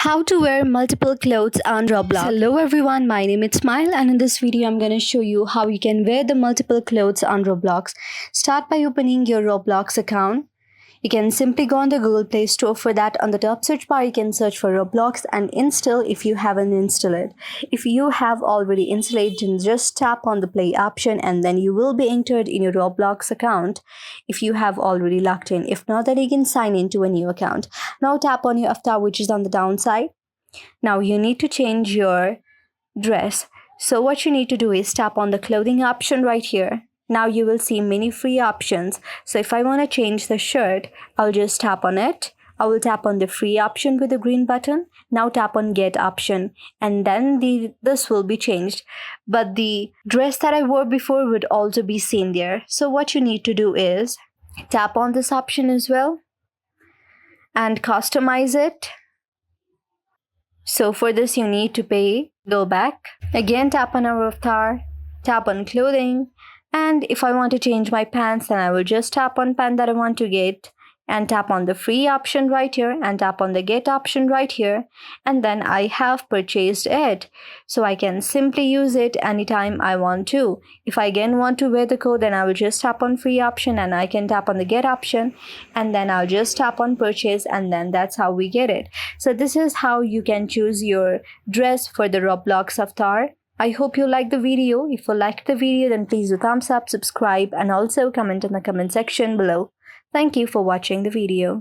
How to wear multiple clothes on Roblox. Hello everyone, my name is Smile and in this video I'm going to show you how you can wear the multiple clothes on Roblox. Start by opening your Roblox account. You can simply go on the Google Play Store. For that, on the top search bar you can search for Roblox and install if you haven't installed it. If you have already installed, then just tap on the play option and then you will be entered in your Roblox account if you have already logged in. If not, then you can sign into a new account. Now tap on your avatar, which is on the downside. Now you need to change your dress. So what you need to do is tap on the clothing option right here. Now you will see many free options. So if I want to change the shirt, I'll just tap on it. I will tap on the free option with the green button. Now tap on get option and then this will be changed. But the dress that I wore before would also be seen there. So what you need to do is tap on this option as well and customize it. So for this you need to pay. Go back. Again tap on our avatar. Tap on clothing. And if I want to change my pants, then I will just tap on pant that I want to get and tap on the free option right here and tap on the get option right here. And then I have purchased it. So I can simply use it anytime I want to. If I again want to wear the coat, then I will just tap on free option and I can tap on the get option and then I'll just tap on purchase and then that's how we get it. So this is how you can choose your dress for the Roblox avatar. I hope you liked the video. If you liked the video, then please do thumbs up, subscribe, and also comment in the comment section below. Thank you for watching the video.